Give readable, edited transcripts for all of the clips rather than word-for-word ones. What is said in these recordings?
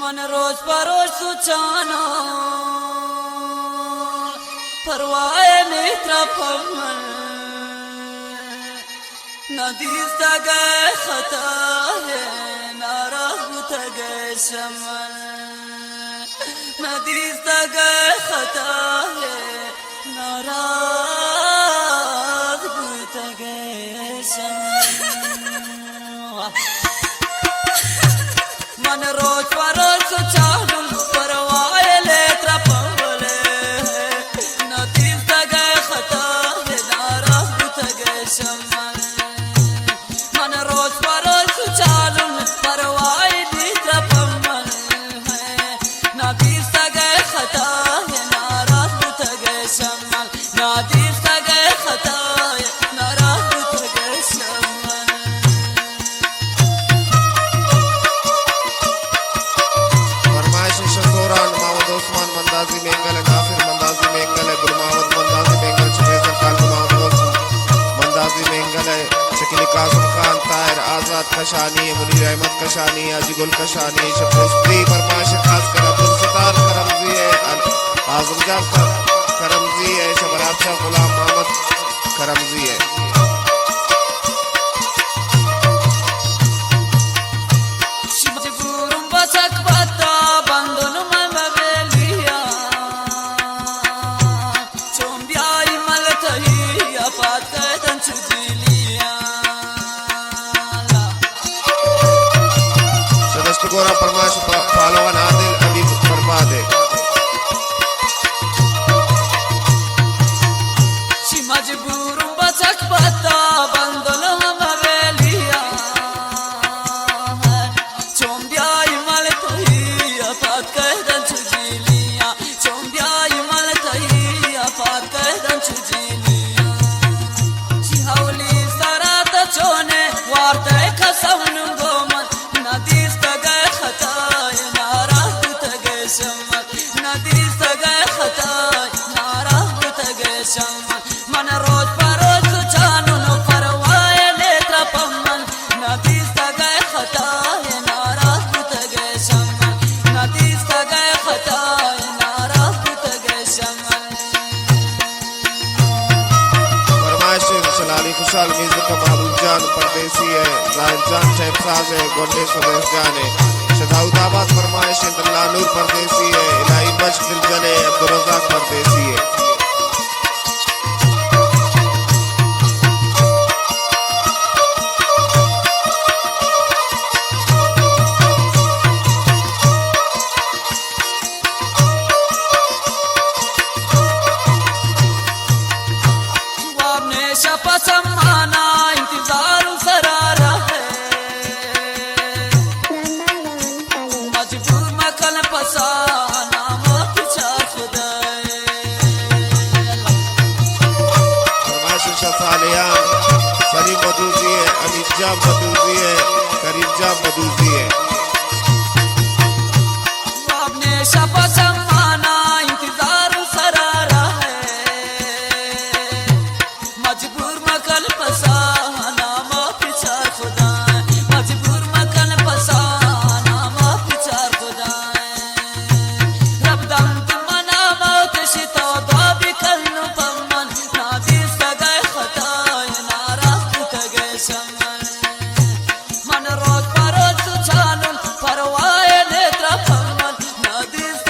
من روز بروز سوچانو پروای میترپم ندیستا گه خطا ہے ناراض بوتا گه شمن ندیستا گه خطا ہے ناراض بوتا گه شمن من روز بروز سوچانو پروای میترپم ندیستا گه خطا ہے ناراض بوتا گه شمن कशानी मुनीर अहमद कशानी अजीगुल कशानी शफस्ती फरमाइश खास कर अब्दुल सत्तार करमजी है आजम जान करमजी है शबराब शाह गुलाम मोहम्मद करमजी है गोरा फरमाइश पालवन आदिल अभी फरमा दे मजबूर बचक पता बंदल हवेलिया चोंबिया मल तहिया पात कहदन छुजिलिया चोंबिया मल तहिया पात कहदन छुजिलिया जिहावली सरात चोने वार्ते खसवन गोमन नदीस मन रोज बरोज सुचानो नो परवाय लेत्रा पम्मन नदीस गए खता है नाराज बुत गए शमन नदीस गए खता है नाराज बुत गए शमन फरमाइश सलाली खुशाल म्यूजिक का महबूब जान परदेसी है जाहिर जान शेख साज है गोंडे स्वदेश जान है शदाउदाबाद फरमाइश इंद्रला नूर परदेसी है इलाही बश दिल जले अब्दुल रज़ाक परदेसी है सम्माना इंतजार सरारा है मजबूर मकल पसाना पीछा खुदा फरमाइश शफालियान सलीम मदूजी है अमीर जाम मदूजी है करीम जाम मदूजी है आपने शपा सम्माना इंतजार सरारा है मजबूर मकल पसाना पीछा खुदा मजबूर मकल पसाना पीछा खुदा रब दम तुमना मौत शितो दाबी कल्नु पम्मन नादिस गए खता नाराज बुत गए शमन मन रोज बरोज सुचानुन परवाय नेत्रा पम्मन नादिस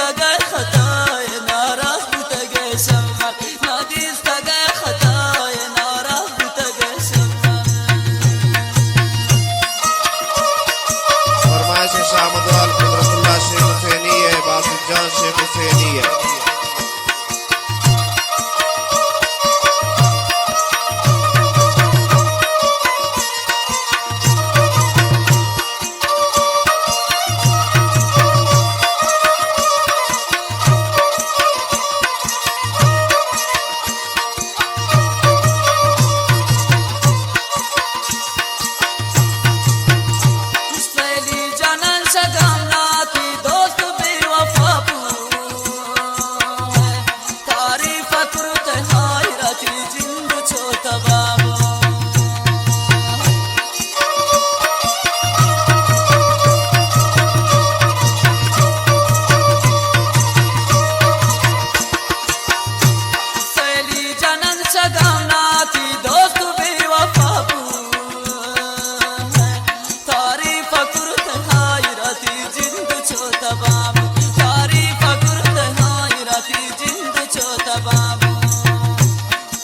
तबाब तारीफ करते हाय राती जिंद छो तबाब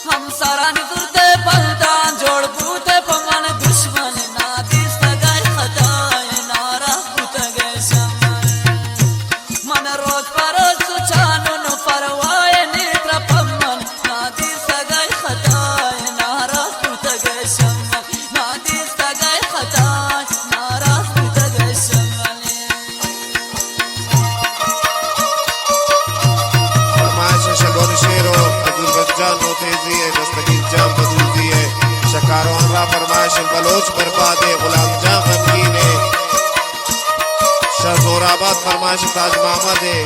हम सारा निकलते बलदान जोड़ बूते पमन दुश्मन नादी सगाई खताए नारा बुतगे शमन मन रोज परोज सुचानो न परवाए नेत्र पमन नादी सगाई खताए नारा बुतगे शमन नादी सगाई खताए नारा बुतगे शमन फरमाइश शगोन शेरो अब्दुल बच्चान मोतेजी है दस्तगीर जाम बदूजी है शकारों रा फरमाइश बलोच बर्बाद है गुलाम जाम गमगीन है शाह जोराबाद फरमाइश ताज मोहम्मद है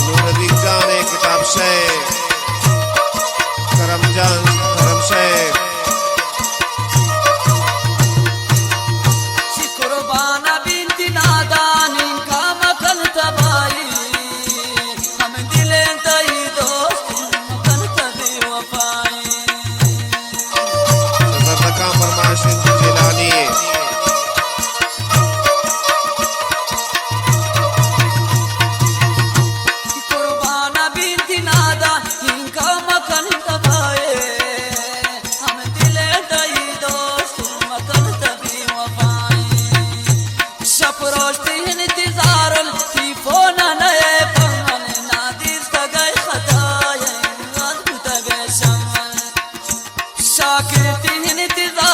नूरुद्दीन जान है किताब शे करम जान करम शे कुर्बाना बिनती नादान इनका मकन तबाई हम दिले तई दोस्त मकन तबी वफाई जरदका फरमाइश जिलानी है कुर्बाना बिनती नादान इनका मकन तबाई हम दिले तई दोस्त मकन तबी वफाई शपरोश्ती इंतजारुल तीफोना नए पमन नादिस तगई खताए नाद तगई शमन शाकिरती इंतजार